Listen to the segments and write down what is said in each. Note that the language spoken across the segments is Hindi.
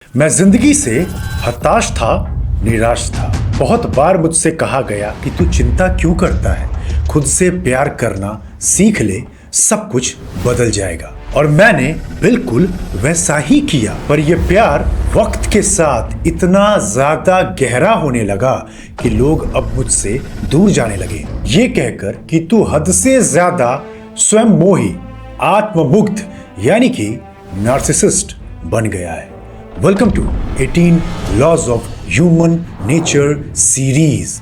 मैं जिंदगी से हताश था, निराश था। बहुत बार मुझसे कहा गया कि तू चिंता क्यों करता है, खुद से प्यार करना सीख ले, सब कुछ बदल जाएगा। और मैंने बिल्कुल वैसा ही किया। पर यह प्यार वक्त के साथ इतना ज्यादा गहरा होने लगा कि लोग अब मुझसे दूर जाने लगे, ये कहकर कि तू हद से ज्यादा स्वयं मोही, आत्ममुग्ध यानी कि नार्सिसिस्ट बन गया है। Welcome to 18 Laws of Human Nature series.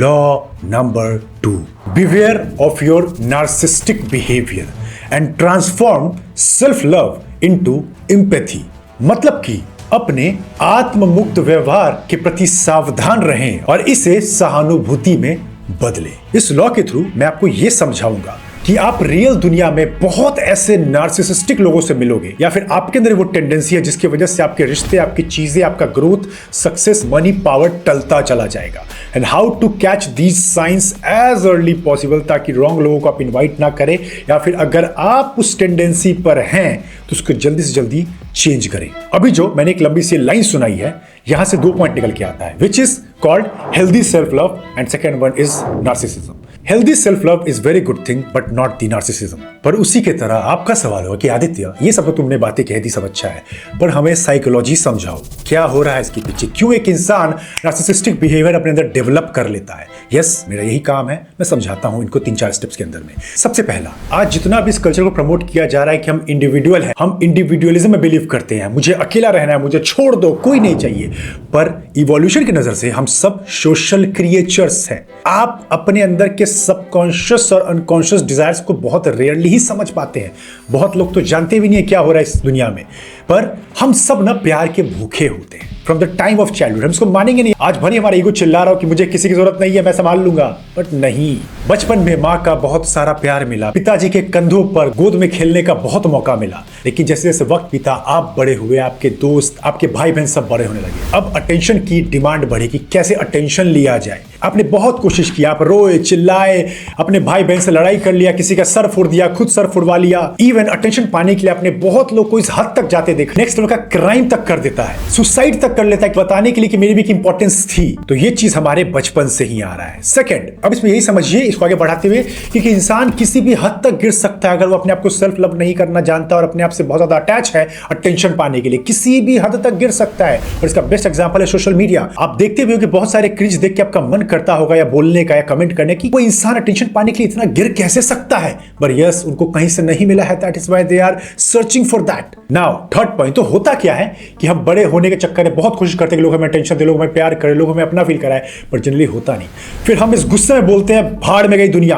Law number 2. Beware of your narcissistic behavior and transform self-love into empathy. मतलब कि अपने आत्ममुक्त व्यवहार के प्रति सावधान रहें और इसे सहानुभूति में बदलें। इस लॉ के थ्रू मैं आपको ये समझाऊंगा कि आप रियल दुनिया में बहुत ऐसे नार्सिसिस्टिक लोगों से मिलोगे या फिर आपके अंदर वो टेंडेंसी है जिसकी वजह से आपके रिश्ते, आपकी चीजें, आपका ग्रोथ, सक्सेस, मनी, पावर टलता चला जाएगा। And how to catch these signs as early possible, ताकि रॉन्ग लोगों को आप इन्वाइट ना करें, या फिर अगर आप उस टेंडेंसी पर हैं तो उसको जल्दी से जल्दी चेंज करें। अभी जो मैंने एक लंबी सी लाइन सुनाई है, यहां से 2 पॉइंट निकल के आता है, which is called healthy self love and second one is narcissism. Healthy self love is very good thing but not the narcissism. पर उसी के तरह आपका सवाल होगा कि आदित्य, ये सब तो तुमने बातें कह दी, सब अच्छा है, पर हमें साइकोलॉजी समझाओ, क्या हो रहा है इसके पीछे, क्यों एक इंसान नार्सिसिस्टिक बिहेवियर अपने अंदर डेवलप कर लेता है। यस, मेरा यही काम है, मैं समझाता हूं इनको 3-4 स्टेप्स के अंदर में। सबसे पहला, आज जितना भी इस कल्चर को प्रमोट किया जा रहा है कि हम इंडिविजुअल हैं, हम इंडिविजुअलिज्म में बिलीव करते हैं, मुझे अकेला रहना है, मुझे छोड़ दो, कोई नहीं चाहिए। पर इवोल्यूशन की नजर से हम सब सोशल क्रिएचर्स हैं। आप अपने अंदर के सबकॉन्शियस और अनकॉन्शियस डिजायर्स को बहुत रेयरली ही समझ पाते हैं। बहुत लोग तो जानते भी नहीं है क्या हो रहा है इस दुनिया में। पर हम सब ना प्यार के भूखे होते हैं from the time of childhood. हम इसको मानेंगे नहीं, आज भले हमारा ईगो चिल्ला रहा हो कि मुझे किसी की जरूरत नहीं है, मैं संभाल लूंगा, बट नहीं। बचपन में माँ का बहुत सारा प्यार मिला, पिताजी के कंधों पर गोद में खेलने का बहुत मौका मिला, लेकिन जैसे जैसे वक्त बीता, आप बड़े हुए, आपके दोस्त, आपके भाई बहन सब बड़े होने लगे। अब अटेंशन की डिमांड बढ़ी कि कैसे अटेंशन लिया जाए। आपने बहुत कोशिश की, आप रोए, चिल्लाए, अपने भाई बहन से लड़ाई कर लिया, किसी का सर फोड़ दिया, खुद सर फोड़वा लिया। इवन अटेंशन पाने के लिए आपने बहुत लोग को इस हद तक जाते देखा, नेक्स्ट लेवल का क्राइम तक कर देता है, सुसाइड तक कर लेता है, बताने के लिए कि मेरी भी इंपॉर्टेंस थी। तो ये चीज हमारे बचपन से ही आ रहा है। सेकंड, अब इसमें यही समझिए, इसको आगे बढ़ाते हुए, कि इंसान किसी भी हद तक गिर सकता है अगर वो अपने आप को सेल्फ लव नहीं करना जानता और अपने आप से बहुत ज्यादा अटैच है अटेंशन पाने के लिए, किसी भी हद तक गिर सकता है। और इसका बेस्ट एग्जांपल है सोशल मीडिया। आप देखते भी हो कि बहुत सारे क्रिंज देख के आपका मन करता होगा या बोलने का या कमेंट करने की, कोई इंसान अटेंशन पाने के लिए इतना गिर कैसे सकता है। पर यस, उनको कहीं से नहीं मिला है, that is why they are searching for that. Now third point, तो होता क्या है कि हम बड़े होने के चक्कर में बहुत कोशिश करते हैं कि लोग हमें अटेंशन दे, लोग हमें प्यार करें, लोग हमें अपना फील कराए, पर जनरली होता नहीं। फिर हम इस गुस्से में बोलते हैं, भाड़ में गई दुनिया,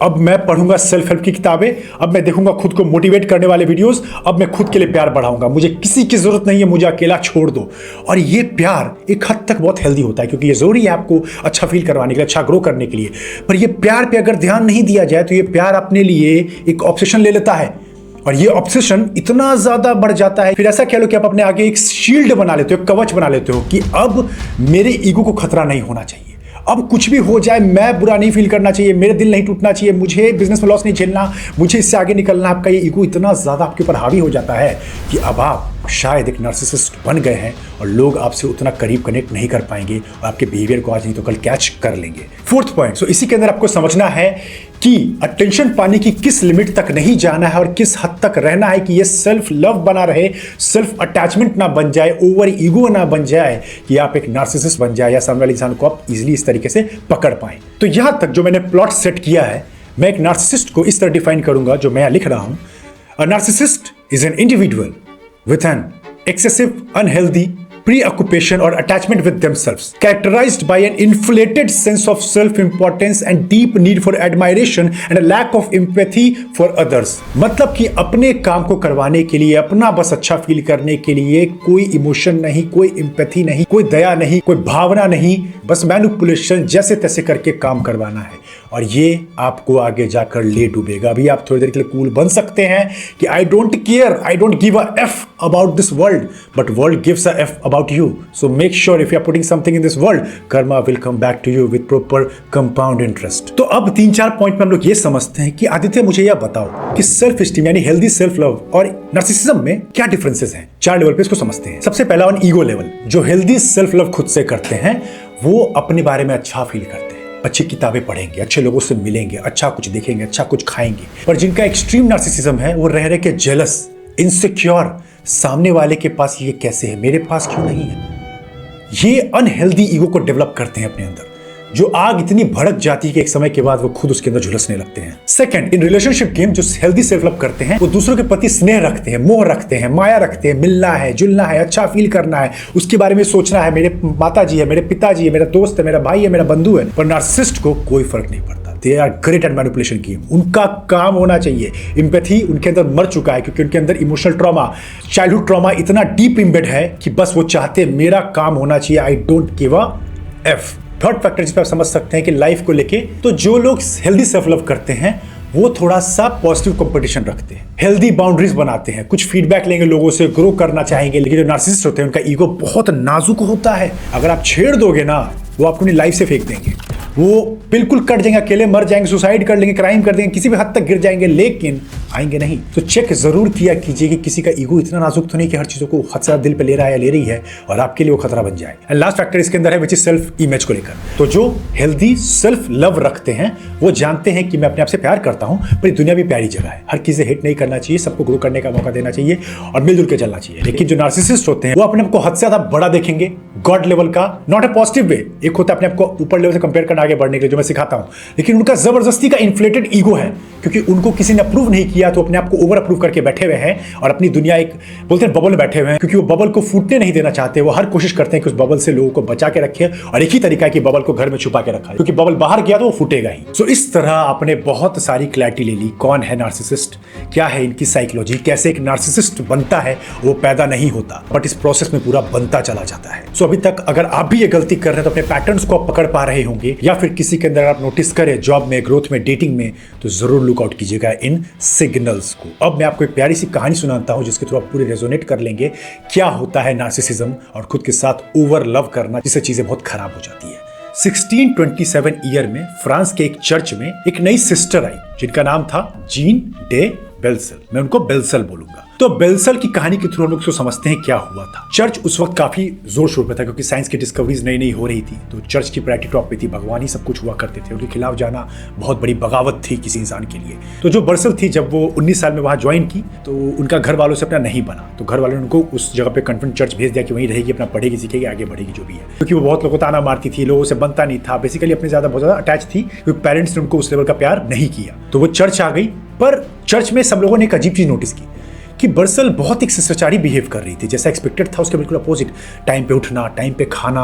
अब मैं पढ़ूंगा सेल्फ हेल्प की किताबें, अब मैं देखूंगा खुद को मोटिवेट करने वाले वीडियोस, अब मैं खुद के लिए प्यार बढ़ाऊंगा, मुझे किसी की जरूरत नहीं है, मुझे अकेला छोड़ दो। और ये प्यार एक हद तक बहुत हेल्दी होता है, क्योंकि ये जरूरी है आपको अच्छा फील करवाने के लिए, अच्छा ग्रो करने के लिए। पर ये प्यार पे अगर ध्यान नहीं दिया जाए तो ये प्यार अपने लिए एक ऑब्सेशन ले लेता है, और ये ऑब्सेशन इतना ज्यादा बढ़ जाता है, फिर ऐसा कह लो कि आप अपने आगे एक शील्ड बना लेते हो, कवच बना लेते हो कि अब मेरे ईगो को खतरा नहीं होना चाहिए, अब कुछ भी हो जाए मैं बुरा नहीं फील करना चाहिए, मेरे दिल नहीं टूटना चाहिए, मुझे बिजनेस में लॉस नहीं झेलना, मुझे इससे आगे निकलना। आपका ये ईगो इतना ज्यादा आपके ऊपर हावी हो जाता है कि अब आप शायद एक नार्सिसिस्ट बन गए हैं और लोग आपसे उतना करीब कनेक्ट नहीं कर पाएंगे और आपके बिहेवियर को आज नहीं तो कल कैच कर लेंगे। फोर्थ पॉइंट, सो इसी के अंदर आपको समझना है कि अटेंशन पाने की किस लिमिट तक नहीं जाना है और किस हद तक रहना है कि ये सेल्फ लव बना रहे, सेल्फ अटैचमेंट ना बन जाए, ओवर ईगो ना बन जाए कि आप एक नार्सिसिस्ट बन जाए या सामने वाले इंसान को आप इजीली इस तरीके से पकड़ पाए। तो यहां तक जो मैंने प्लॉट सेट किया है, मैं एक नार्सिसिस्ट को इस तरह डिफाइन करूंगा जो मैं लिख रहा हूं। A narcissist is an individual with an excessive, unhealthy preoccupation or attachment with themselves, characterized by an inflated sense of self-importance and deep need for admiration and a lack of empathy for others। मतलब कि अपने काम को करवाने के लिए, अपना बस अच्छा फील करने के लिए कोई इमोशन नहीं, कोई एम्पैथी नहीं, कोई दया नहीं, कोई भावना नहीं, बस मैनिपुलेशन जैसे तैसे करके काम करवाना है। और ये आपको आगे जाकर ले डूबेगा। अभी आप थोड़ी देर के लिए कूल बन सकते हैं कि I don't care, I don't give a F about this world, but world gives a F about you. So make sure if you are putting something in this world, karma will come back to you with proper compound interest. तो अब 3-4 पॉइंट में हम लोग ये समझते हैं कि आदित्य मुझे यह बताओ कि सेल्फ स्टीम यानी हेल्दी सेल्फ लव और नार्सिसिज्म में क्या डिफरेंसेस हैं। 4 लेवल पे इसको समझते हैं। सबसे पहला ऑन ईगो लेवल, जो हेल्दी सेल्फ लव खुद से करते हैं वो अपने बारे में अच्छा फील करते हैं, अच्छी किताबें पढ़ेंगे, अच्छे लोगों से मिलेंगे, अच्छा कुछ देखेंगे, अच्छा कुछ खाएंगे। पर जिनका एक्सट्रीम नार्सिसिज्म है वो रह के जेलस, इनसिक्योर, सामने वाले के पास ये कैसे है, मेरे पास क्यों नहीं है, ये अनहेल्दी ईगो को डेवलप करते हैं अपने अंदर, जो आग इतनी भड़क जाती है कि एक समय के बाद वो खुद उसके अंदर झुलसने लगते हैं। सेकंड, इन रिलेशनशिप गेम जो हेल्दी सेल्फ लव करते हैं वो दूसरों के प्रति स्नेह रखते हैं, मोह रखते हैं, माया रखते हैं, मिलना है, जुलना है, अच्छा फील करना है, उसके बारे में सोचना है, मेरे माताजी है, मेरे पिताजी है, मेरा दोस्त है, मेरा भाई है, मेरा बंधु है। पर नार्सिसिस्ट को कोई फर्क नहीं पड़ता। They are great at manipulation game. उनका काम होना चाहिए, एम्पैथी उनके अंदर मर चुका है क्योंकि उनके अंदर इमोशनल ट्रॉमा, चाइल्डहुड ट्रॉमा इतना डीप इम्बेड है कि बस वो चाहते मेरा काम होना चाहिए, आई don't give a F. Third factor जिस पे आप समझ सकते हैं कि लाइफ को लेके, तो जो लोग हेल्दी सेल्फ लव करते हैं वो थोड़ा सा पॉजिटिव कंपटीशन रखते हैं, हेल्दी बाउंड्रीज बनाते हैं, कुछ फीडबैक लेंगे लोगों से, ग्रो करना चाहेंगे। लेकिन जो नार्सिसिस्ट होते हैं उनका ईगो बहुत नाजुक होता है, अगर आप छेड़ दोगे ना वो आपको अपनी लाइफ से फेंक देंगे, वो बिल्कुल कट जाएंगे, अकेले मर जाएंगे, सुसाइड कर लेंगे, क्राइम कर देंगे, किसी भी हद तक गिर जाएंगे, लेकिन आएंगे नहीं। तो चेक जरूर किया कीजिए कि किसी का ईगो इतना नाजुक तो नहीं कि हर चीजों को हद से दिल पे ले रहा है या ले रही है और आपके लिए वो खतरा बन जाए। एंड लास्ट फैक्टर इसके अंदर है विच इज सेल्फ इमेज को लेकर। तो जो हेल्दी सेल्फ लव रखते हैं वो जानते हैं कि मैं अपने आप से प्यार करता हूं, पर दुनिया भी प्यारी जगह है, हर किसी से हिट नहीं करना चाहिए, सबको ग्रो करने का मौका देना चाहिए और मिलजुल के चलना चाहिए। लेकिन जो नार्सिसिस्ट होते हैं वो अपने आप को हद से ज्यादा बड़ा देखेंगे, गॉड लेवल का, नॉट ए पॉजिटिव वे। एक होता है अपने आप को ऊपर लेवल से कंपेयर करना आगे बढ़ने के लिए, जो मैं सिखाता हूं, लेकिन उनका जबरदस्ती का इन्फ्लेटेड ईगो है क्योंकि उनको किसी ने अप्रूव नहीं किया तो अपने आप को ओवर अप्रूव करके बैठे हुए हैं और अपनी दुनिया एक बोलते हैं बबल में बैठे हुए हैं, क्योंकि वो बबल को फूटने नहीं देना चाहते। वो हर कोशिश करते हैं कि उस बबल से लोगों को बचा के रखे और एक ही तरीका है कि बबल को घर में छुपा के रखा है, क्योंकि बबल बाहर गया तो वो फूटेगा ही। सो इस तरह आपने बहुत सारी क्लैरिटी ले ली, कौन है नार्सिसिस्ट, क्या है इनकी साइकोलॉजी, कैसे एक नार्सिसिस्ट बनता है, वो पैदा नहीं होता बट इस प्रोसेस में पूरा बनता चला जाता है। सो अभी तक अगर आप भी ये गलती कर रहे हैं तो अपने पैटर्न्स को आप पकड़ पा रहे होंगे, या फिर किसी के अंदर आप नोटिस करें जॉब में, ग्रोथ में, डेटिंग में, तो जरूर लुकआउट कीजिएगा इन सिग्नल्स को। अब मैं आपको एक प्यारी सी कहानी सुनाता हूं जिसके थ्रू आप पूरे रेजोनेट कर लेंगे क्या होता है नार्सिसिज्म और खुद के साथ ओवर लव करना, जिससे चीजें बहुत खराब हो जाती है। 1627 ईयर में फ्रांस के एक चर्च में एक नई सिस्टर आई जिनका नाम था जीन डे बेल्सल। मैं उनको बेल्सल बोलूंगा। तो बेल्सल की कहानी के थ्रू हम लोग इसको समझते हैं क्या हुआ था। चर्च उस वक्त काफी जोर शोर पे था क्योंकि साइंस की डिस्कवरीज नई नई हो रही थी, तो चर्च की प्रायोरिटी टॉप पे थी, भगवान ही सब कुछ हुआ करते थे, उनके खिलाफ जाना बहुत बड़ी बगावत थी किसी इंसान के लिए। तो जो बेल्सल थी जब वो 19 साल में वहां ज्वाइन की तो उनका घर वालों से अपना नहीं बना, तो घर वालों ने उनको उस जगह पे कन्वेंट चर्च भेज दिया कि वहीं रहेगी, अपना पढ़ेगी, सीखेगी, आगे बढ़ेगी जो भी है, क्योंकि वो बहुत लोगों को ताना मारती थी, लोगों से बनता नहीं था, बेसिकली अपने ज्यादा बहुत ज्यादा अटैच थी क्योंकि पेरेंट्स ने उनको उस लेवल का प्यार नहीं किया। तो वो चर्च आ गई, पर चर्च में सब लोगों ने एक अजीब चीज नोटिस की कि बर्सल बहुत एक शिष्टाचारी बिहेव कर रही थी, जैसा एक्सपेक्टेड था उसके बिल्कुल अपोजिट। टाइम पे उठना, टाइम पे खाना,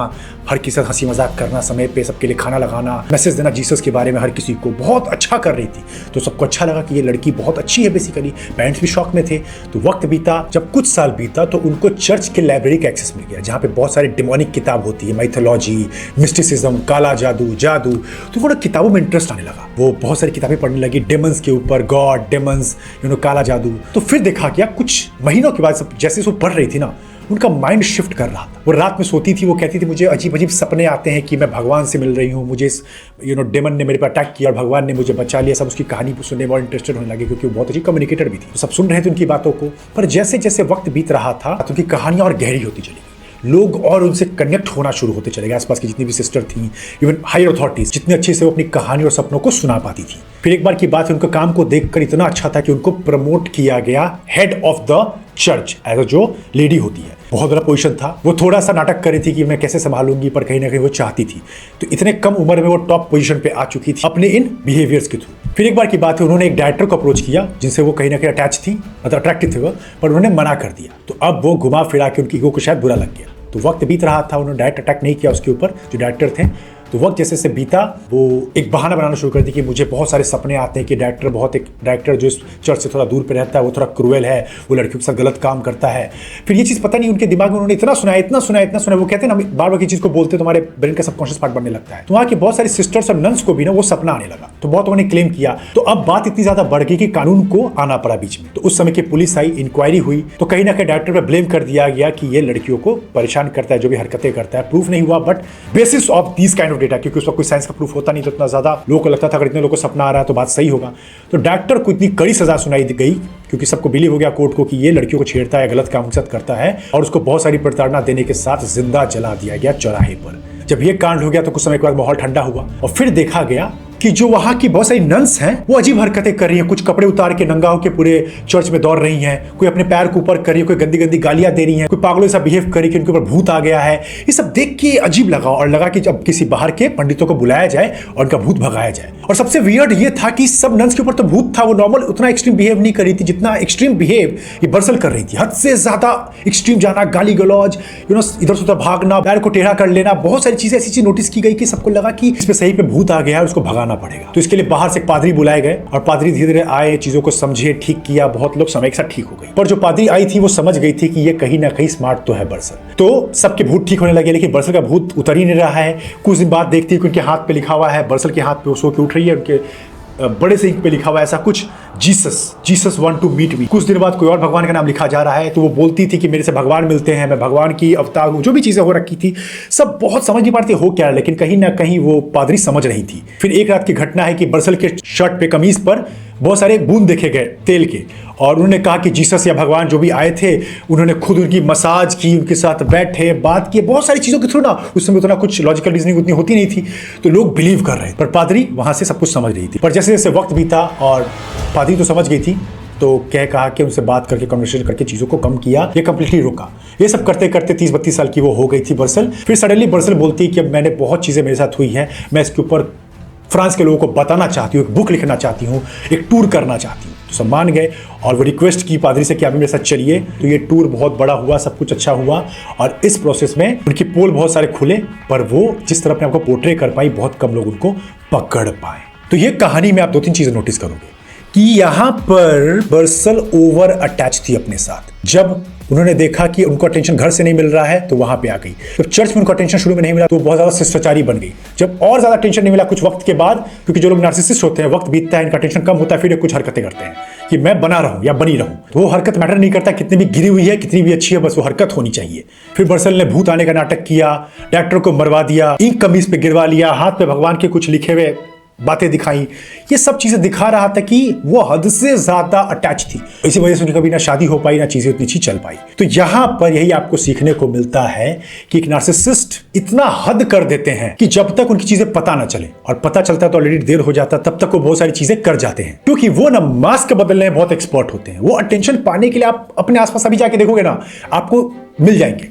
हर किसी साथ हंसी मजाक करना, समय पे सबके लिए खाना लगाना, मैसेज देना जीसस के बारे में हर किसी को, बहुत अच्छा कर रही थी। तो सबको अच्छा लगा कि ये लड़की बहुत अच्छी है बेसिकली, पेरेंट्स भी शौक में थे। तो वक्त बीता, जब कुछ साल बीता तो उनको चर्च के लाइब्रेरी का एक्सेस मिल गया जहाँ पे बहुत सारी डिमोनिक किताब होती है, माइथोलॉजी, मिस्टिसिज्म, काला जादू, जादू। तो वो किताबों में इंटरेस्ट आने लगा, वो बहुत सारी किताबें पढ़ने लगी डेमन्स के ऊपर, गॉड, डेमन्स, काला जादू। तो फिर देखा गया कुछ महीनों के बाद जैसे वो पढ़ रही थी ना, उनका माइंड शिफ्ट कर रहा था। वो रात में सोती थी, वो कहती थी मुझे अजीब अजीब सपने आते हैं कि मैं भगवान से मिल रही हूँ, मुझे इस डेमन ने मेरे पर अटैक किया और भगवान ने मुझे बचा लिया। सब उसकी कहानी सुनने में बहुत इंटरेस्टेड होने लगे क्योंकि वो बहुत अच्छी कम्युनिकेटर भी थी। तो सब सुन रहे थे उनकी बातों को, पर जैसे जैसे वक्त बीत रहा था तो उनकी कहानियां और गहरी होती चली, लोग और उनसे कनेक्ट होना शुरू होते चले गए। आसपास की जितनी भी सिस्टर थी, इवन हायर अथॉरिटीज, जितने अच्छे से वो अपनी कहानी और सपनों को सुना पाती थी। फिर एक बार की बात है, उनका काम को देखकर इतना अच्छा था कि उनको प्रमोट किया गया head of the church, as जो लेडी होती है, बहुत बड़ा पोजीशन था। वो थोड़ा सा नाटक कर रही थी कि मैं कैसे संभालूंगी, पर कहीं ना कहीं वो चाहती थी। तो इतने कम उम्र में वो टॉप पोजीशन पे आ चुकी थी अपने इन बिहेवियर्स के थ्रू। फिर एक बार की बात है, उन्होंने एक डायरेक्टर को अप्रोच किया जिनसे वो कहीं ना कहीं अटैच थी, मतलब अट्रैक्टिव थे वो, पर उन्होंने मना कर दिया। तो अब वो घुमा फिरा के उनकी ईगो को शायद बुरा लग गया। तो वक्त बीत रहा था, उन्होंने डायरेक्ट अटैक नहीं किया उसके ऊपर, जो डायरेक्टर थे, तो वक्त जैसे जैसे बीता वो एक बहाना बनाना शुरू कर दी कि मुझे बहुत सारे सपने आते हैं कि डायरेक्टर जो इस चर्च से थोड़ा दूर पे रहता है वो थोड़ा क्रूएल है, वो लड़कियों के साथ गलत काम करता है। फिर ये चीज़ पता नहीं उनके दिमाग में उन्होंने इतना सुनाया वो कहते हैं ना बार बार की चीज़ को बोलते हैं तुम्हारे ब्रेन का सबकॉन्शियस पार्ट बनने लगता है। तो वहाँ की बहुत सारी सिस्टर्स और नन्स को भी ना वो सपना आने लगा, तो बहुत लोगों ने क्लेम किया। तो अब बात इतनी ज्यादा बढ़ गई कि कानून को आना पड़ा बीच में। तो उस समय की पुलिस आई, इंक्वायरी हुई, तो कहीं ना कहीं डायरेक्टर पर ब्लेम कर दिया गया कि ये लड़कियों को परेशान करता है, जो भी हरकतें करता है। प्रूफ नहीं हुआ, but basis of this kind of data, क्योंकि उस वक्त कोई साइंस का प्रूफ होता नहीं, तो इतना ज्यादा लोगों को लगता था अगर इतने लोगों को सपना आ रहा है तो बात सही होगा। तो डायरेक्टर को इतनी कड़ी सजा सुनाई गई क्योंकि सबको बिलीव हो गया कोर्ट को कि ये लड़कियों को छेड़ता है, गलत काम के साथ करता है, और उसको बहुत सारी प्रताड़ना देने के साथ जिंदा जला दिया गया चौराहे पर। जब ये कांड हो गया तो कुछ समय के बाद माहौल ठंडा हुआ और फिर देखा गया कि जो वहां की बहुत सारी नन्स हैं वो अजीब हरकतें कर रही हैं। कुछ कपड़े उतार के नंगा होकर पूरे चर्च में दौड़ रही हैं, कोई अपने पैर को ऊपर कर रही है, कोई गंदी गंदी गालियां दे रही हैं, कोई पागलों सा बिहेव कर रही है कि उनके ऊपर भूत आ गया है। ये सब देख के अजीब लगा और लगा कि जब किसी बाहर के पंडितों को बुलाया जाए और उनका भूत भगाया जाए। और सबसे वियर्ड ये था कि सब नन्स के ऊपर तो भूत था, वो नॉर्मल उतना एक्सट्रीम बिहेव नहीं कर रही थी जितना एक्सट्रीम बिहेव ये बरसल कर रही थी। हद से ज्यादा एक्सट्रीम जाना, गाली गलौज, इधर से उधर भागना, पैर को टेढ़ा कर लेना, बहुत सारी चीजें ऐसी चीज नोटिस की गई कि सबको लगा कि इस पे सही पे भूत आ गया है, उसको भगाना पड़ेगा। तो इसके लिए बाहर से एक पादरी बुलाए गए और पादरी धीरे धीरे आए, चीजों को समझे, ठीक किया। बहुत लोग समय के साथ ठीक हो गए, पर जो पादरी आई थी वो समझ गई थी कि ये कहीं ना कहीं स्मार्ट तो है बरसल। तो सबके भूत ठीक होने लगे, लेकिन बरसल का भूत उतर ही नहीं रहा है। कुछ दिन बाद देखती है कि उनके हाथ पे लिखा हुआ है, बरसल के हाथ पे वो सो के उठ रही है, उनके बड़े से इंक पे लिखा हुआ है ऐसा कुछ, Jesus want to meet me. कुछ दिन बाद कोई और भगवान का नाम लिखा जा रहा है। तो वो बोलती थी कि मेरे से भगवान मिलते हैं, मैं भगवान की अवतार हूँ। जो भी चीजें हो रखी थी सब बहुत समझ नहीं पाती हो क्या है, लेकिन कहीं ना कहीं वो पादरी समझ रही थी। फिर एक रात की घटना है कि बरसल के शर्ट पे, कमीज पर बहुत सारे बूंद देखे गए तेल के, और उन्होंने कहा कि जीसस या भगवान जो भी आए थे उन्होंने खुद उनकी मसाज की, उनके साथ बैठे, बात की, बहुत सारी चीज़ों के थ्रू ना। उस समय उतना कुछ लॉजिकल रीजनिंग उतनी होती नहीं थी, तो लोग बिलीव कर रहे थे, पर पादरी वहाँ से सब कुछ समझ रही थी। पर जैसे जैसे वक्त बीता और पादरी तो समझ गई थी, तो कहा कि उनसे बात करके, कन्वर्सेशन करके चीज़ों को कम किया, ये कंप्लीटली रुका। ये सब करते करते 30-32 साल की वो हो गई थी बरसल। फिर सडनली बरसल बोलती है कि अब मैंने बहुत चीज़ें मेरे साथ हुई हैं, मैं इसके ऊपर फ्रांस के लोगों को बताना चाहती हूँ, एक बुक लिखना चाहती हूँ, एक टूर करना चाहती हूँ। तो सब मान गए और वो रिक्वेस्ट की पादरी से कि आप मेरे साथ चलिए। तो ये टूर बहुत बड़ा हुआ, सब कुछ अच्छा हुआ, और इस प्रोसेस में उनकी पोल बहुत सारे खुले, पर वो जिस तरह अपने आपको पोर्ट्रे कर पाई, बहुत कम लोग उनको पकड़ पाए। तो ये कहानी में आप 2-3 चीजें नोटिस करोगे कि यहाँ पर बरसल ओवर अटैच थी अपने साथ। जब उन्होंने देखा कि उनको अटेंशन घर से नहीं मिल रहा है तो वहां पे आ गई। जब चर्च में उनको अटेंशन शुरू में नहीं मिला तो बहुत ज्यादा शिष्टाचारी बन गई। जब और ज्यादा अटेंशन नहीं मिला कुछ वक्त के बाद, क्योंकि जो लोग नार्सिसिस्ट होते हैं, वक्त बीतता है, इनका अटेंशन कम होता है, फिर कुछ हरकतें करते हैं कि मैं बना रहूं या बनी रहूं। तो वो हरकत मैटर नहीं करता कितनी भी गिरी हुई है, कितनी भी अच्छी है, बस वो हरकत होनी चाहिए। फिर बरसल ने भूत आने का नाटक किया, डायरेक्टर को मरवा दिया, इंक कमीज पे गिरवा लिया, हाथ पे भगवान के कुछ लिखे हुए बातें दिखाई। ये सब चीजें दिखा रहा था कि वो हद से ज्यादा अटैच थी। इसी वजह से उनकी कभी ना शादी हो पाई, ना चीजें उतनी अच्छी चल पाई। तो यहां पर यही आपको सीखने को मिलता है कि एक नार्सिसिस्ट इतना हद कर देते हैं कि जब तक उनकी चीजें पता ना चले, और पता चलता है तो ऑलरेडी देर हो जाता, तब तक वो बहुत सारी चीजें कर जाते हैं। क्योंकि वो ना मास्क बदलने में बहुत एक्सपर्ट होते हैं। वो अटेंशन पाने के लिए आप अपने आसपास अभी जाके देखोगे ना, आपको मिल जाएंगे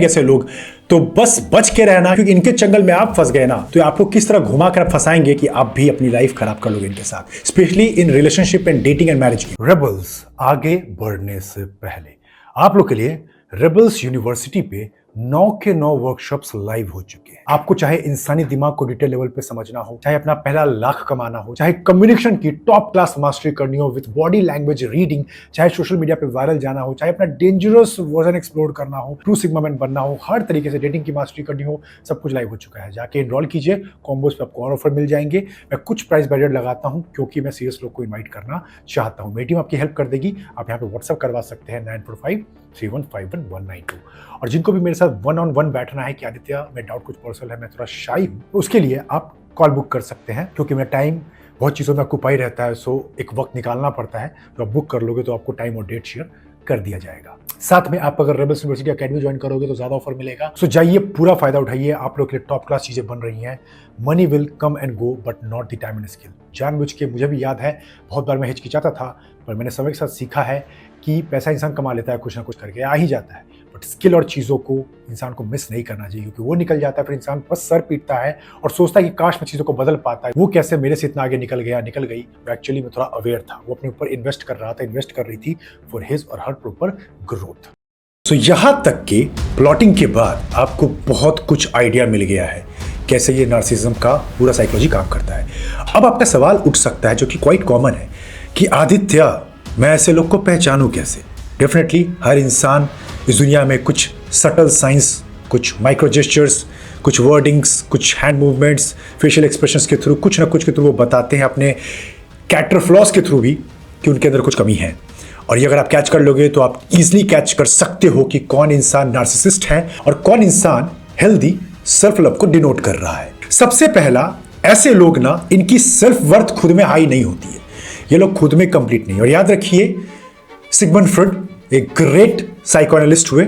ऐसे लोग। तो बस बच के रहना, क्योंकि इनके चंगल में आप फंस गए ना तो आपको किस तरह घुमा कर फंसाएंगे कि आप भी अपनी लाइफ खराब कर लोगे इनके साथ, specially in relationship and dating and marriage. Rebels आगे बढ़ने से पहले आप लोग के लिए रेबल्स यूनिवर्सिटी पे 9 के 9 वर्कशॉप्स लाइव हो चुके हैं। आपको चाहे इंसानी दिमाग को डिटेल लेवल पे समझना हो, चाहे अपना पहला लाख कमाना हो, चाहे कम्युनिकेशन की टॉप क्लास मास्टरी करनी हो विद बॉडी लैंग्वेज रीडिंग, चाहे सोशल मीडिया पे वायरल जाना हो, चाहे अपना डेंजरस वर्जन एक्सप्लोर करना हो, ट्रू सिग्मा मैन बनना हो, हर तरीके से डेटिंग की मास्टरी करनी हो, सब कुछ लाइव हो चुका है। जाके एनरोल कीजिए, कॉम्बोज पे आपको और ऑफर मिल जाएंगे। मैं कुछ प्राइस बैरियर लगाता हूँ क्योंकि मैं सीरियस लोग को इन्वाइट करना चाहता हूँ। मेरी टीम आपकी हेल्प कर देगी। आप यहाँ पे व्हाट्सअप करवा सकते हैं 9453151192। और जिनको भी मेरे साथ 1-on-1 बैठना है कि आदित्य मैं डाउट कुछ पर्सनल है, मैं थोड़ा शाई हूँ, उसके लिए आप कॉल बुक कर सकते हैं, क्योंकि मेरा टाइम बहुत चीज़ों में ऑक्यूपाई रहता है। सो एक वक्त निकालना पड़ता है। तो आप बुक कर लोगे तो आपको टाइम और डेट शेयर कर दिया जाएगा। साथ में आप अगर रेबल्स यूनिवर्सिटी अकेडमी ज्वाइन करोगे तो ज्यादा ऑफर मिलेगा। सो जाइए, पूरा फायदा उठाइए। आप लोग के लिए टॉप क्लास चीजें बन रही हैं। Money will come and go but not the time and skill. जानबूझ के, मुझे भी याद है बहुत बार मैं हिचकिचाता था, पर मैंने समय के साथ सीखा है कि पैसा इंसान कमा लेता है, कुछ ना कुछ करके आ ही जाता है, बट स्किल और चीज़ों को इंसान को मिस नहीं करना चाहिए, क्योंकि वो निकल जाता है फिर इंसान बस सर पीटता है और सोचता है कि काश मैं चीज़ों को बदल पाता है। वो कैसे मेरे से इतना आगे निकल गई। एक्चुअली मैं थोड़ा अवेयर था, वो अपने ऊपर इन्वेस्ट कर रहा था, इन्वेस्ट कर रही थी फॉर हिज और हर प्रॉपर ग्रोथ। तो यहाँ तक कि प्लॉटिंग के बाद आपको बहुत कुछ आइडिया मिल गया है कैसे ये नार्सिसिज्म का पूरा साइकोलॉजी काम करता है। अब आपका सवाल उठ सकता है, जो कि क्वाइट कॉमन है, कि आदित्य, मैं ऐसे लोग को पहचानूं कैसे? डेफिनेटली हर इंसान इस दुनिया में कुछ सटल साइंस, कुछ माइक्रो जेस्चर्स, कुछ वर्डिंग्स, कुछ हैंड मूवमेंट्स, फेशियल एक्सप्रेशंस के थ्रू, कुछ ना कुछ के थ्रू वो बताते हैं अपने कैरेक्टर फ्लॉज के थ्रू भी कि उनके अंदर कुछ कमी है। और ये अगर आप कैच कर लोगे तो आप इजीली कैच कर सकते हो कि कौन इंसान नार्सिसिस्ट है और कौन इंसान हेल्दी सेल्फ लव को डिनोट कर रहा है। सबसे पहला, ऐसे लोग ना, इनकी सेल्फ वर्थ खुद में हाई नहीं होती है। ये लोग खुद में कंप्लीट नहीं। और याद रखिए, सिगमंड फ्रॉइड एक ग्रेट साइकोएनालिस्ट हुए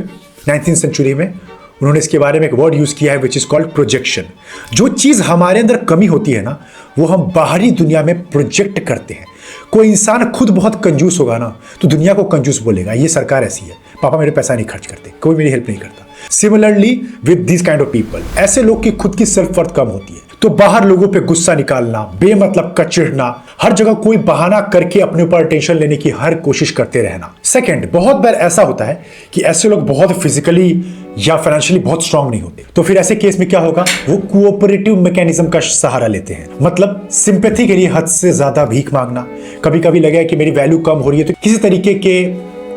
19th सेंचुरी में। उन्होंने इसके बारे में एक वर्ड यूज किया है विच इज कॉल्ड प्रोजेक्शन। जो चीज हमारे अंदर कमी होती है ना, वो हम बाहरी दुनिया में प्रोजेक्ट करते हैं। कोई इंसान खुद बहुत कंजूस होगा ना, तो दुनिया को कंजूस बोलेगा, ये सरकार ऐसी है, पापा मेरे पैसा नहीं खर्च करते, कोई मेरी हेल्प नहीं करता। Similarly with this kind of people, ऐसे लोग की खुद की सेल्फ वर्थ कम होती है, तो बाहर लोगों पे गुस्सा निकालना, बेमतलब का चिढ़ना, हर जगह कोई बहाना करके अपने ऊपर अटेंशन लेने की हर कोशिश करते रहना। सेकंड, बहुत बार ऐसा होता है कि ऐसे लोग बहुत फिजिकली या फाइनेंशियली बहुत स्ट्रांग नहीं होते, तो फिर ऐसे केस में क्या होगा, वो कोऑपरेटिव मैकेनिज्म का सहारा लेते हैं। मतलब सिंपैथी के लिए हद से ज्यादा भीख मांगना, कभी कभी लगे कि मेरी वैल्यू कम हो रही है तो किसी तरीके के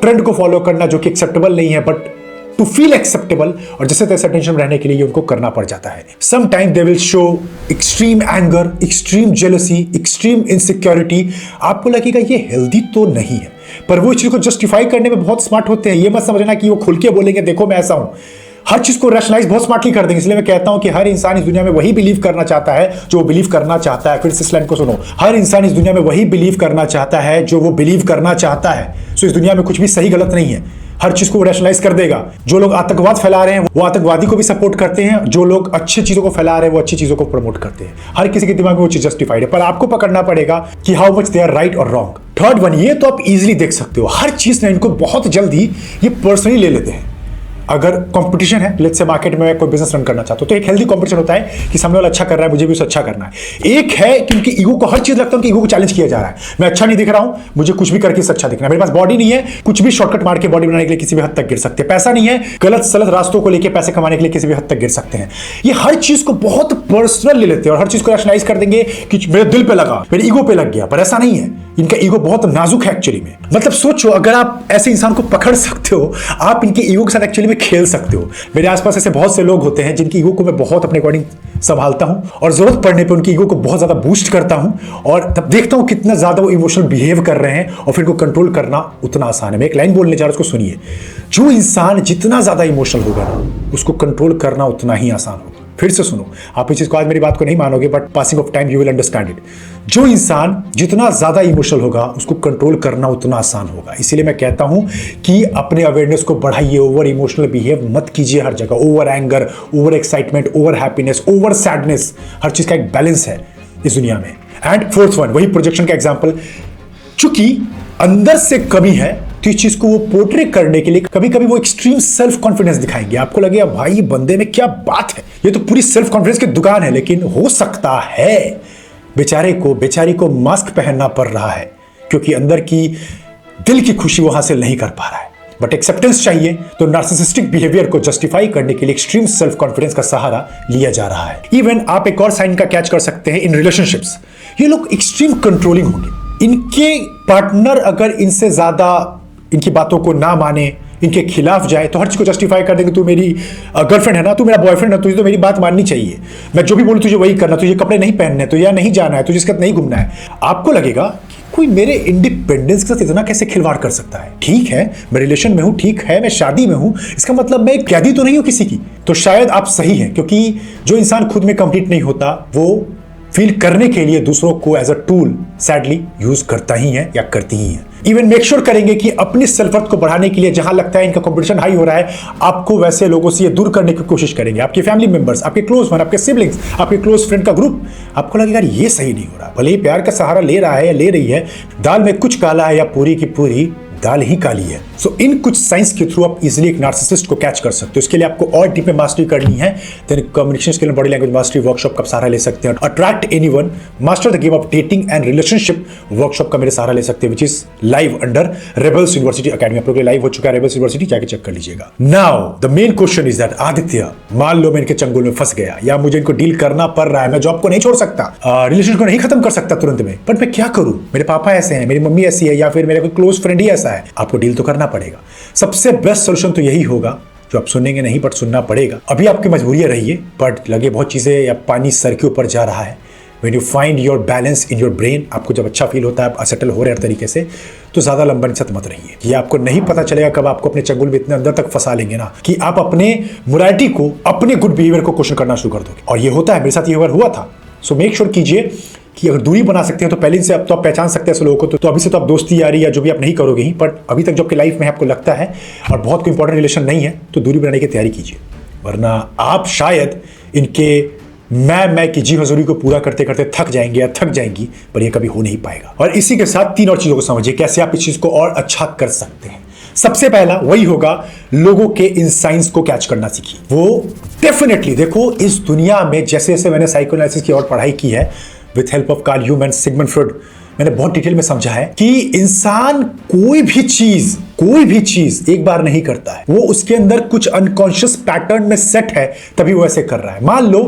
ट्रेंड को फॉलो करना जो कि एक्सेप्टेबल नहीं है, बट टू फील एक्सेप्टेबल, और जैसे तैसे अटेंशन रहने के लिए उनको करना पड़ जाता है। Some time they will show extreme anger, extreme jealousy, extreme insecurity. आपको लगेगा ये हेल्दी तो नहीं है, पर वो इस चीज को जस्टिफाई करने में बहुत स्मार्ट होते हैं। ये मत समझना कि वो खुल के बोलेंगे देखो मैं ऐसा हूं, हर चीज को रैशनलाइज बहुत स्मार्टली कर देंगे। इसलिए मैं कहता हूं कि हर इंसान इस दुनिया में वही बिलीव करना चाहता है जो वो बिलीव करना चाहता है। फिर से इस लाइन को सुनो, हर इंसान इस दुनिया में वही बिलीव करना चाहता है जो वो बिलीव करना चाहता है। सो इस दुनिया में कुछ भी सही गलत नहीं है, हर चीज को रैशनलाइज कर देगा। जो लोग आतंकवाद फैला रहे हैं वो आतंकवादी को भी सपोर्ट करते हैं, जो लोग अच्छी चीजों को फैला रहे हैं वो अच्छी चीजों को प्रमोट करते हैं। हर किसी के दिमाग में वो चीज जस्टिफाइड है, पर आपको पकड़ना पड़ेगा कि how much they are right और रॉन्ग। थर्ड वन, ये तो आप इजीली देख सकते हो, हर चीज ने इनको बहुत जल्दी ये पर्सनली ले लेते हैं। अगर कंपटीशन है, लेट्स से मार्केट में कोई बिजनेस रन करना चाहता हूं, तो एक हेल्दी कंपटीशन होता है कि सामने वाला अच्छा कर रहा है, मुझे भी उसे अच्छा करना है। एक है कि उनकी ईगो को हर चीज लगता है कि ईगो को चैलेंज किया जा रहा है, मैं अच्छा नहीं दिख रहा हूं, मुझे कुछ भी करके अच्छा दिखना है, मेरे पास बॉडी नहीं है, कुछ भी शॉर्टकट मार के बॉडी बनाने के लिए किसी भी हद तक गिर सकते हैं, पैसा नहीं है, गलत सलत रास्तों को लेकर पैसे कमाने के लिए किसी भी हद तक गिर सकते हैं। ये हर चीज को बहुत पर्सनल ले लेते हैं और हर चीज को रैशनलाइज कर देंगे कि मेरे दिल पे लगा, मेरे ईगो पे लग गया, पर ऐसा नहीं है। इनका ईगो बहुत नाजुक है एक्चुअली में। मतलब सोचो, अगर आप ऐसे इंसान को पकड़ सकते हो, आप इनके ईगो के साथ एक्चुअली में खेल सकते हो। मेरे आसपास ऐसे बहुत से लोग होते हैं जिनकी ईगो को मैं बहुत अपने अकॉर्डिंग संभालता हूं और जरूरत पड़ने पे उनकी ईगो को बहुत ज्यादा बूस्ट करता हूं, और तब देखता हूं कितना ज्यादा वो इमोशनल बिहेव कर रहे हैं, और फिर को कंट्रोल करना उतना आसान है। मैं एक लाइन बोलने जा रहा हूं, उसको सुनिए। जो इंसान जितना ज्यादा इमोशनल होगा ना, उसको कंट्रोल करना उतना ही आसान होगा। फिर से सुनो, आप इस चीज को आज मेरी बात को नहीं मानोगे, but passing of time you will understand it. जो इंसान जितना ज्यादा इमोशनल होगा, उसको कंट्रोल करना उतना आसान होगा। इसीलिए मैं कहता हूं कि अपने अवेयरनेस को बढ़ाइए, ओवर इमोशनल बिहेव मत कीजिए हर जगह। Over anger, over excitement, over happiness, over sadness, हर चीज का एक बैलेंस है इस दुनिया में। एंड फोर्थ वन, वही प्रोजेक्शन का एग्जाम्पल, चूंकि अंदर से कमी है तो इस चीज को वो पोर्ट्रे करने के लिए कभी कभी वो एक्सट्रीम सेल्फ कॉन्फिडेंस दिखाएंगे। आपको लगेगा भाई ये बंदे में क्या बात है, ये तो पूरी सेल्फ कॉन्फिडेंस की दुकान है। लेकिन हो सकता है बेचारी को मास्क पहनना पड़ रहा है, क्योंकि अंदर की दिल की खुशी वो हासिल नहीं कर पा रहा है। बट एक्सेप्टेंस चाहिए, तो नार्सिसिस्टिक बिहेवियर को जस्टिफाई करने के लिए एक्सट्रीम सेल्फ कॉन्फिडेंस का सहारा लिया जा रहा है। इवन आप एक और साइन का कैच कर सकते हैं इन रिलेशनशिप्स। ये लोग एक्सट्रीम कंट्रोलिंग होंगे। इनके पार्टनर अगर इनसे ज्यादा इनकी बातों को ना माने, इनके खिलाफ जाए, तो हर चीज को जस्टिफाई कर देंगे। तू मेरी गर्लफ्रेंड है ना, तू मेरा बॉयफ्रेंड है, तुझे तो मेरी बात माननी चाहिए, मैं जो भी बोलूं तुझे वही करना, तुझे कपड़े नहीं पहनने, तुझे नहीं जाना है, तुझे इसके साथ नहीं घूमना है। आपको लगेगा कि कोई मेरे इंडिपेंडेंस के साथ इतना कैसे खिलवाड़ कर सकता है। ठीक है, मैं रिलेशन में हूं, ठीक है मैं शादी में हूं, इसका मतलब मैं कैदी तो नहीं हूं किसी की। तो शायद आप सही हैं, क्योंकि जो इंसान खुद में कंप्लीट नहीं होता वो फील करने के लिए दूसरों को as a tool sadly use करता ही है या करती ही है। इवन मेक श्योर करेंगे कि अपनी सेल्फ वर्थ को बढ़ाने के लिए जहां लगता है इनका कंपटीशन हाई हो रहा है, आपको वैसे लोगों से ये दूर करने की कोशिश करेंगे। आपके फैमिली मेंबर्स, आपके क्लोज वन, आपके सिबलिंग्स, आपके क्लोज फ्रेंड का ग्रुप, आपको लगेगा ये सही नहीं हो रहा। भले ही प्यार का सहारा ले रहा है या ले रही है, दाल में कुछ काला है या पूरी की पूरी दाल ही काली है। सो इन कुछ साइंस के थ्रू आप इजीली एक नार्सिसिस्ट को कैच कर सकते हो। इसके लिए आपको और डीप में मास्टरी करनी है, then communication skill and body language mastery workshop का सहारा ले सकते हैं। Attract anyone, master the game of dating and relationship workshop का मेरे सहारा ले सकते हैं, which is live under Rebels University Academy. आप लोग लाइव हो चुका है रेबल्स यूनिवर्सिटी, जाके चेक कर लीजिएगा। Now the main question is that Aditya, मान लो मैं इनके चंगुल में फंस गया या मुझे इनको डील करना पड़ रहा है, मैं जॉब को नहीं छोड़ सकता, रिलेशन को नहीं खत्म कर सकता तुरंत में, बट मैं क्या करूं? मेरे पापा ऐसे हैं, मेरी मम्मी ऐसी है, या फिर मेरा कोई क्लोज फ्रेंड ही ऐसा है। आपको डील तो करना पड़ेगा। सबसे बेस्ट सोल्यूशन तो यही होगा, जो आप सुनेंगे नहीं बट सुनना पड़ेगा। अभी आपकी मजबूरी रही है, बट लगे बहुत चीजें या पानी सर के ऊपर जा रहा है। When you find your balance in your brain, आपको जब अच्छा फील होता है, आप सेटल हो रहे हैं हर तरीके से, तो ज्यादा लंबा निशत मत रहिए। ये आपको नहीं पता चलेगा कब आपको अपने चंगुल में इतने अंदर तक फंसा लेंगे ना कि आप अपने मोरालिटी को, अपने गुड बिहेवियर को क्वेश्चन करना शुरू कर दोगे। और ये होता है, मेरे साथ ये हुआ था। सो मेक श्योर कीजिए कि अगर दूरी बना सकते हैं तो पहले से अब तो आप पहचान सकते हैं ऐसे लोगों को, तो अभी से तो आप दोस्ती यारी या जो भी आप नहीं करोगे ही, बट अभी तक जो आपकी लाइफ में आपको लगता है और बहुत कोई इंपॉर्टेंट रिलेशन नहीं है, तो दूरी बनाने की तैयारी कीजिए। वरना आप शायद इनके मैं की जी हजूरी को पूरा करते करते थक जाएंगे या थक जाएंगी, पर यह कभी हो नहीं पाएगा। और इसी के साथ 3 और चीजों को समझिए कैसे आप इस चीज को और अच्छा कर सकते हैं। सबसे पहला वही होगा, लोगों के इन साइंस को कैच करना सीखिए। वो डेफिनेटली देखो, इस दुनिया में जैसे जैसे मैंने साइकोएनालिसिस की और पढ़ाई की है with help of Carl Jung and Sigmund Freud, मैंने बहुत डिटेल में समझा है कि इंसान कोई भी चीज एक बार नहीं करता है। वो उसके अंदर कुछ अनकॉन्शियस पैटर्न में सेट है, तभी वो ऐसे कर रहा है। मान लो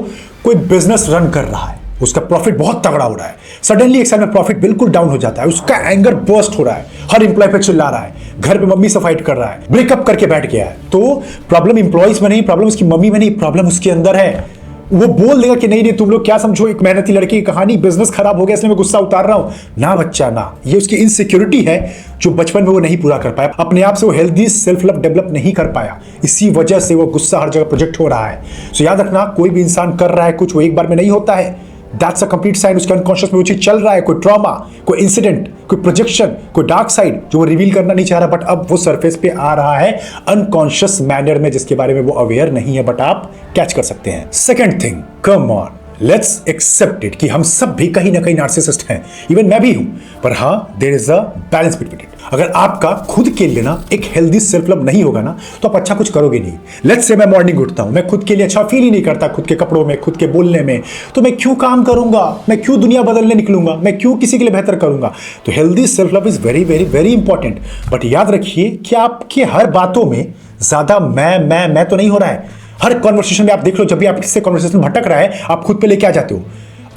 कोई बिजनेस रन कर रहा है, उसका प्रॉफिट बहुत तगड़ा हो रहा है, सडनली एक साल में प्रॉफिट बिल्कुल डाउन हो जाता है, उसका एंगर बर्स्ट हो रहा है, हर एम्प्लॉय पे चिल्ला रहा है, घर पे मम्मी से फाइट कर रहा है, ब्रेकअप करके बैठ गया है। तो प्रॉब्लम एम्प्लॉयज में नहीं, प्रॉब्लम उसकी मम्मी में नहीं, प्रॉब्लम उसके अंदर है। वो बोल देगा कि नहीं तुम लोग क्या समझो, एक मेहनती लड़की की कहानी, बिजनेस खराब हो गया इसलिए मैं गुस्सा उतार रहा हूं। ना बच्चा ना, ये उसकी इनसिक्योरिटी है जो बचपन में वो नहीं पूरा कर पाया, अपने आप से वो हेल्दी सेल्फ लव डेवलप नहीं कर पाया, इसी वजह से वो गुस्सा हर जगह प्रोजेक्ट हो रहा है। सो याद रखना, कोई भी इंसान कर रहा है कुछ, वो एक बार में नहीं होता है। दैट्स अ कंप्लीट साइन, उसके अनकॉन्शियस में वो चीज चल रहा है, कोई ट्रॉमा, कोई इंसिडेंट, कोई प्रोजेक्शन, कोई डार्क साइड जो वो रिवील करना नहीं चाह रहा, बट अब वो सरफेस पे आ रहा है अनकॉन्शियस मैनर में, जिसके बारे में वो अवेयर नहीं है, बट आप कैच कर सकते हैं। Second thing, come on, let's accept it कि हम सब भी कहीं ना कहीं नार्सिसिस्ट हैं, इवन मैं भी हूं, पर हाँ, there is a balance between it. अगर आपका खुद के लिए ना एक हेल्दी सेल्फ लव नहीं होगा ना, तो आप अच्छा कुछ करोगे नहीं। लेट्स से मैं मॉर्निंग उठता हूं, मैं खुद के लिए अच्छा फील ही नहीं करता, खुद के कपड़ों में, खुद के बोलने में, तो मैं क्यों काम करूंगा, मैं क्यों दुनिया बदलने निकलूंगा, मैं क्यों किसी के लिए बेहतर करूंगा। तो healthy self love is very very very important. But याद रखिए कि आपकी हर बातों में ज्यादा मैं तो नहीं हो रहा है। हर कॉन्वर्सेशन में आप देख लो, जब भी आप किसी कॉन्वर्सेशन भटक रहा है, आप खुद पे लेके आ जाते हो।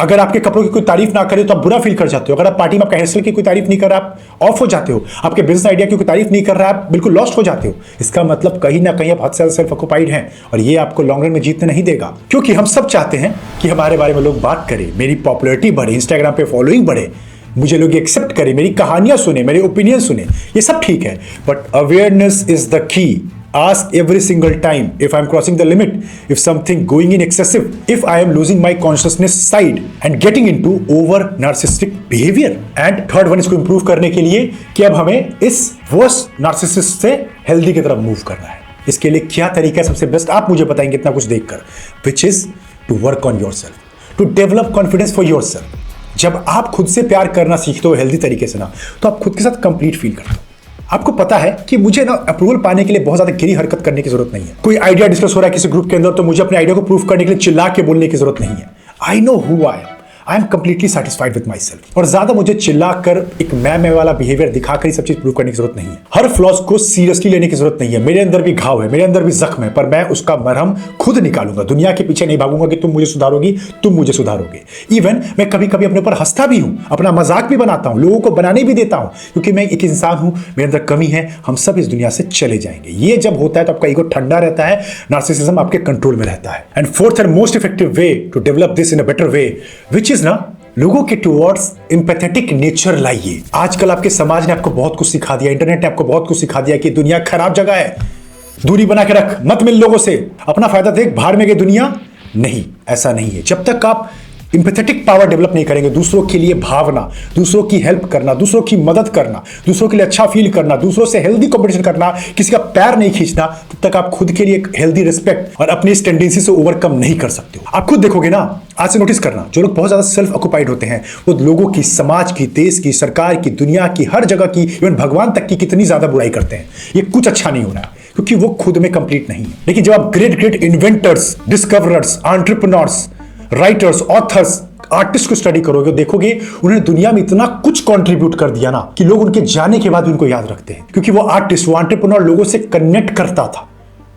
अगर आपके कपड़ों की कोई तारीफ ना करे तो आप बुरा फील कर जाते हो। अगर आप पार्टी में आपका हेयर स्टाइल की कोई तारीफ नहीं कर रहा, आप ऑफ हो जाते हो। आपके बिजनेस आइडिया की कोई तारीफ नहीं कर रहा, आप बिल्कुल लॉस्ट हो जाते हो। इसका मतलब कहीं ना कहीं आप हद से ज्यादा सेल्फ ऑक्युपाइड हैं, और ये आपको लॉन्ग रन में जीतने नहीं देगा। क्योंकि हम सब चाहते हैं कि हमारे बारे में लोग बात करें, मेरी पॉपुलैरिटी बढ़े, इंस्टाग्राम पे फॉलोइंग बढ़े, मुझे लोग एक्सेप्ट करें, मेरी कहानियां सुने, मेरे ओपिनियन सुने, ये सब ठीक है, but awareness is the key. Ask every single time if I'm crossing the limit, if something going in excessive, if I am losing my consciousness side and getting into over narcissistic behavior. And third one, इसको improve करने के लिए कि अब हमें इस worst narcissist से healthy की तरफ move करना है। इसके लिए क्या तरीका है सबसे बेस्ट, आप मुझे बताएंगे इतना कुछ देखकर, which is to work on yourself, to develop confidence for yourself। जब आप खुद से प्यार करना सीखते हो हेल्दी तरीके से ना, तो आप खुद के साथ कंप्लीट फील करते हो। आपको पता है कि मुझे ना अप्रूवल पाने के लिए बहुत ज्यादा गिरी हरकत करने की जरूरत नहीं है। कोई आइडिया डिस्कस हो रहा है किसी ग्रुप के अंदर, तो मुझे अपने आइडिया को प्रूफ करने के लिए चिल्ला के बोलने की जरूरत नहीं है। I know who I am completely satisfied with my self. और ज्यादा मुझे चिल्लाकर एक मैं वाला बिहेवियर दिखाकर ही सब चीज प्रूव करने की जरूरत नहीं है। हर फ्लॉज को सीरियसली लेने की जरूरत नहीं है। मेरे अंदर भी घाव है, मेरे अंदर भी जख्म है, पर मैं उसका मरहम खुद निकालूंगा। दुनिया के पीछे नहीं भागूंगा कि तुम मुझे सुधारोगी, तुम मुझे सुधारोगे। इवन मैं कभी कभी अपने ऊपर हंसता भी हूं, अपना मजाक भी बनाता हूं, लोगों को बनाने भी देता हूं, क्योंकि मैं एक इंसान हूं, मेरे अंदर कमी है, हम सब इस दुनिया से चले जाएंगे। ये जब होता है तो आपका ईगो ठंडा रहता है, नार्सिसिज्म आपके कंट्रोल में रहता है। And fourth and most effective way to develop this in a better way, which is ना, लोगों के टुवर्ड्स एम्पैथेटिक नेचर लाइए। आजकल आपके समाज ने आपको बहुत कुछ सिखा दिया, इंटरनेट ने आपको बहुत कुछ सिखा दिया कि दुनिया खराब जगह है, दूरी बना के रख, मत मिल लोगों से, अपना फायदा देख, बाहर में गई दुनिया। नहीं, ऐसा नहीं है। जब तक आप इंपैथेटिक पावर डेवलप नहीं करेंगे, दूसरों के लिए भावना, दूसरों की हेल्प करना, दूसरों की मदद करना, दूसरों के लिए अच्छा फील करना, दूसरों से हेल्दी कंपटीशन करना, किसी का पैर नहीं खींचना, तब तक आप खुद के लिए एक हेल्दी रिस्पेक्ट और अपनी इस टेंडेंसी से ओवरकम नहीं कर सकते हो। आप खुद देखोगे ना, आज से नोटिस करना, जो लोग बहुत ज्यादा सेल्फ ऑक्युपाइड होते हैं वो लोगों की, समाज की, देश की, सरकार की, दुनिया की, हर जगह की, इवन भगवान तक की कितनी ज्यादा बुराई करते हैं। ये कुछ अच्छा नहीं हो रहा है क्योंकि वो खुद में कंप्लीट नहीं है। लेकिन जब आप great great inventors, discoverers, entrepreneurs, writers, authors, artist को स्टडी करोगे, देखोगे उन्होंने दुनिया में इतना कुछ कंट्रीब्यूट कर दिया ना कि लोग उनके जाने के बाद उनको याद रखते हैं, क्योंकि वो आर्टिस्ट, वो एंटरप्रेन्योर लोगों से कनेक्ट करता था,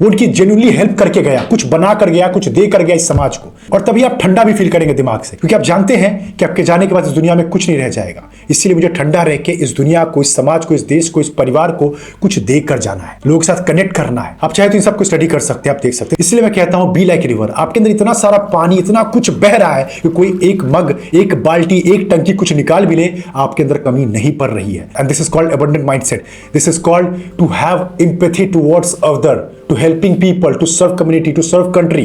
वो उनकी जेन्युइनली हेल्प करके गया, कुछ बना कर गया, कुछ दे कर गया इस समाज को। और तभी आप ठंडा भी फील करेंगे दिमाग से, क्योंकि आप जानते हैं कि आपके जाने के बाद इस दुनिया में कुछ नहीं रह जाएगा। इसलिए मुझे ठंडा रह के इस दुनिया को, इस समाज को, इस देश को, इस परिवार को कुछ दे कर जाना है, लोगों के साथ कनेक्ट करना है। आप चाहे तो इन सबको स्टडी कर सकते हैं, आप देख सकते हैं। इसलिए मैं कहता हूं, बी लाइक रिवर। आपके अंदर इतना सारा पानी, इतना कुछ बह रहा है कि कोई एक मग, एक बाल्टी, एक टंकी कुछ निकाल भी ले, आपके अंदर कमी नहीं पड़ रही है। And this is called abundant mindset. This is called to have empathy towards other, to helping people, to serve community, to serve country,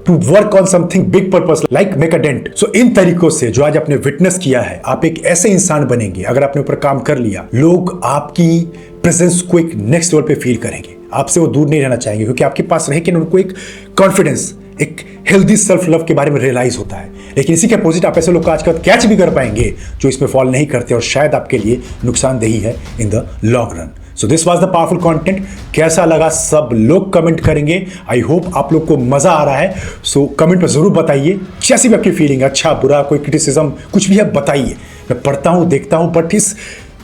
to work on something big purpose like make a dent. So इन तरीकों से जो आज आपने विटनेस किया है, आप एक ऐसे इंसान बनेंगे, अगर आपने ऊपर काम कर लिया, लोग आपकी प्रेजेंस को एक नेक्स्ट लेवल पे फील करेंगे, आपसे वो दूर नहीं रहना चाहेंगे, क्योंकि आपके पास रह के उनको एक कॉन्फिडेंस, एक हेल्दी सेल्फ लव के बारे में रियलाइज होता है। लेकिन इसी के अपोजिट आप ऐसे लोग को आजकल कैच भी कर पाएंगे जो इसमें फॉल नहीं करते और शायद आपके लिए नुकसानदेही है in the long run. So this was the powerful content. कैसा लगा सब लोग कमेंट करेंगे। आई होप आप लोग को मजा आ रहा है। सो कमेंट में जरूर बताइए जैसी भी आपकी फीलिंग, अच्छा बुरा, कोई क्रिटिसिज्म, कुछ भी है बताइए। मैं पढ़ता हूँ, देखता हूँ, बट इस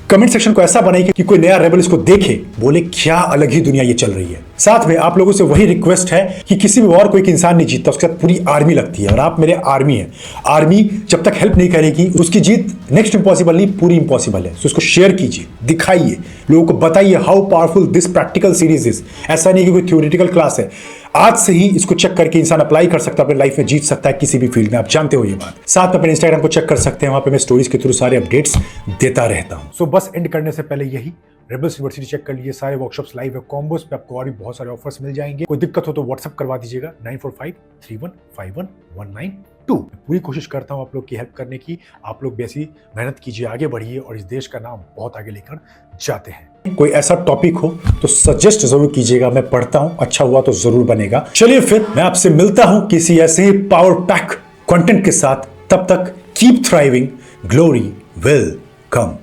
कमेंट सेक्शन को ऐसा बनाइए कि कोई नया रेबल इसको देखे, बोले क्या अलग ही दुनिया ये चल रही है। साथ में आप लोगों से वही रिक्वेस्ट है कि किसी भी और कोई इंसान नहीं जीतता, उसके साथ पूरी आर्मी लगती है, और आप मेरे आर्मी हैं। आर्मी जब तक हेल्प नहीं करेगी, उसकी जीत नेक्स्ट इम्पॉसिबल नहीं, पूरी इम्पॉसिबल है। तो उसको शेयर कीजिए, दिखाइए, लोगों को बताइए how powerful this practical series is. ऐसा नहीं कि कोई थ्योरेटिकल क्लास है, आज से ही इसको चेक करके इंसान अप्लाई कर सकता है, अपनी लाइफ में जीत सकता है किसी भी फील्ड में। आप जानते हो ये बात। साथ में अपने इंस्टाग्राम को चेक कर सकते हैं, वहां पे मैं स्टोरीज के थ्रू सारे अपडेट्स देता रहता हूं। सो बस एंड करने से पहले यही, रेबल्स यूनिवर्सिटी चेक कर लीजिए, सारे वर्कशॉप्स लाइव है, कॉम्बोस पे आपको और भी बहुत सारे ऑफर्स मिल जाएंगे। कोई दिक्कत हो तो व्हाट्सएप करवा दीजिएगा 9453151192। पूरी कोशिश करता हूं आप लोग की हेल्प करने की। आप लोग भी ऐसी मेहनत कीजिए, आगे बढ़िए और इस देश का नाम बहुत आगे लेकर जाते हैं। कोई ऐसा टॉपिक हो तो सजेस्ट जरूर कीजिएगा, मैं पढ़ता हूं, अच्छा हुआ तो जरूर बनेगा। चलिए फिर मैं आपसे मिलता हूं किसी ऐसे ही पावर पैक कंटेंट के साथ। तब तक keep thriving, glory will come.